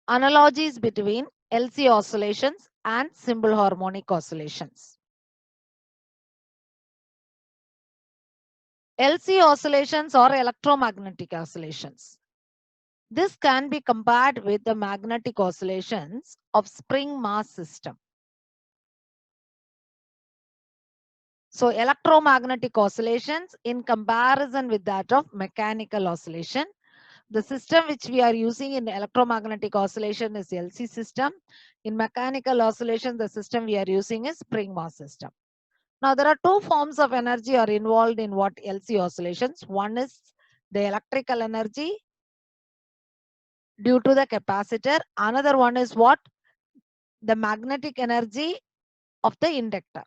Analogies between LC oscillations and simple harmonic oscillations. LC oscillations or electromagnetic oscillations. This can be compared with the magnetic oscillations of spring mass system. So electromagnetic oscillations in comparison with that of mechanical oscillation. The system which we are using in electromagnetic oscillation is LC system. In mechanical oscillation, the system we are using is spring mass system. Now there are two forms of energy are involved in what LC oscillations. One is the electrical energy due to the capacitor. Another one is what? The magnetic energy of the inductor.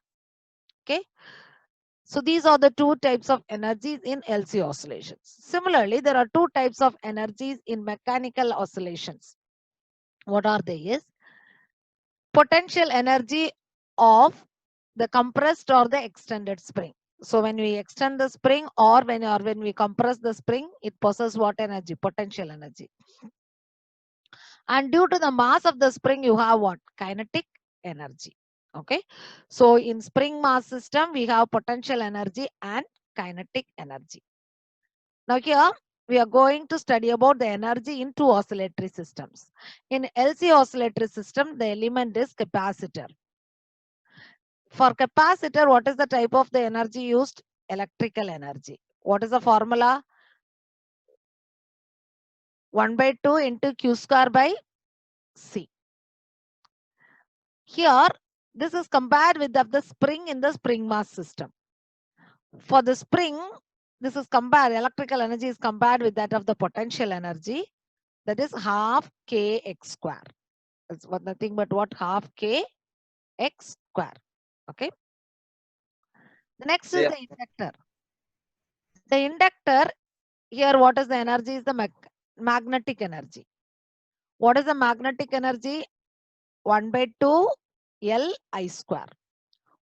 Okay. So these are the two types of energies in LC oscillations. Similarly, there are two types of energies in mechanical oscillations. What are they? Is potential energy of the compressed or the extended spring. So when we extend the spring or when we compress the spring, it possesses what energy? Potential energy. And due to the mass of the spring, you have what? Kinetic energy. Okay. So in spring mass system, we have potential energy and kinetic energy. Now here we are going to study about the energy in two oscillatory systems. In LC oscillatory system, the element is capacitor. For capacitor, what is the type of the energy used? Electrical energy. What is the formula? 1 by 2 into Q square by C. Here, this is compared with the spring in the spring mass system. For the spring, this is compared, electrical energy is compared with that of the potential energy. That is half kx square. It's nothing but what? Half kx square. Okay. The next is Yeah. the inductor. The inductor, here what is the energy? Is the magnetic energy. What is the magnetic energy? 1 by 2 L I square.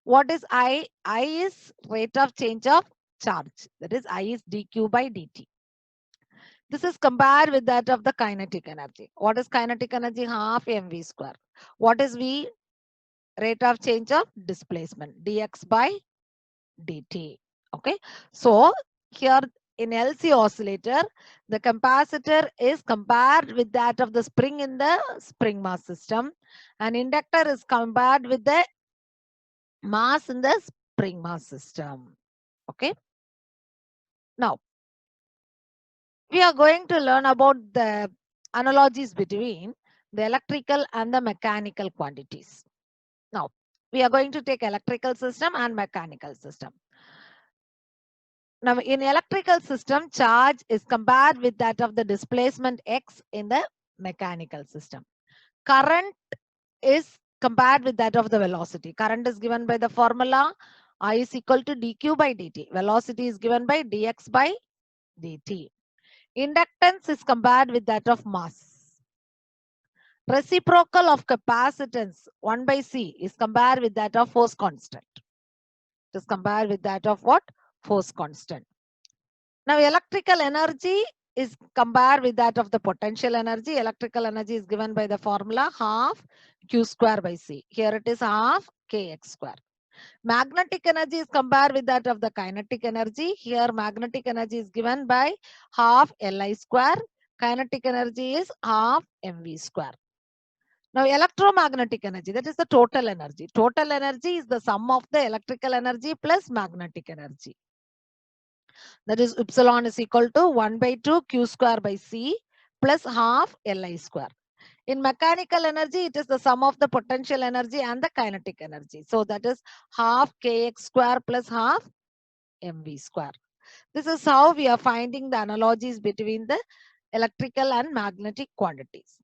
What is I? I is rate of change of charge. That is I is dq by dt. This is compared with that of the kinetic energy. What is kinetic energy? Half mv square. What is v? Rate of change of displacement, dx by dt. Okay. So here in LC oscillator, the capacitor is compared with that of the spring in the spring mass system, and inductor is compared with the mass in the spring mass system. Okay. Now we are going to learn about the analogies between the electrical and the mechanical quantities. Now we are going to take electrical system and mechanical system. Now, in electrical system, charge is compared with that of the displacement x in the mechanical system. Current is compared with that of the velocity. Current is given by the formula I is equal to dq by dt. Velocity is given by dx by dt. Inductance is compared with that of mass. Reciprocal of capacitance 1 by C is compared with that of force constant. It is compared with that of what? Force constant. Now, electrical energy is compared with that of the potential energy. Electrical energy is given by the formula half Q square by C. Here it is half Kx square. Magnetic energy is compared with that of the kinetic energy. Here magnetic energy is given by half Li square. Kinetic energy is half mv square. Now, electromagnetic energy, that is the total energy. Total energy is the sum of the electrical energy plus magnetic energy. That is epsilon is equal to 1 by 2 Q square by C plus half Li square. In mechanical energy, it is the sum of the potential energy and the kinetic energy. So that is half Kx square plus half mv square. This is how we are finding the analogies between the electrical and magnetic quantities.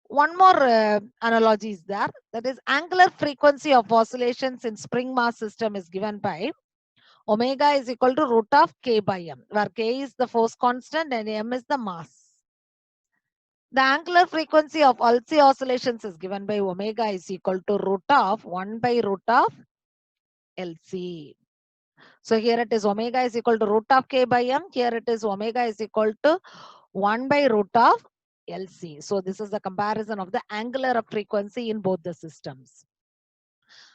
One more analogy is there. That is angular frequency of oscillations in spring mass system is given by omega is equal to root of k by m, where k is the force constant and m is the mass. The angular frequency of LC oscillations is given by omega is equal to root of 1 by root of LC. So here it is omega is equal to root of k by m. Here it is omega is equal to 1 by root of LC. So this is the comparison of the angular frequency in both the systems.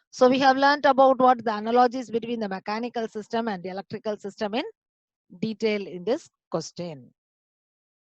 So we have learned about what the analogies between the mechanical system and the electrical system in detail in this question.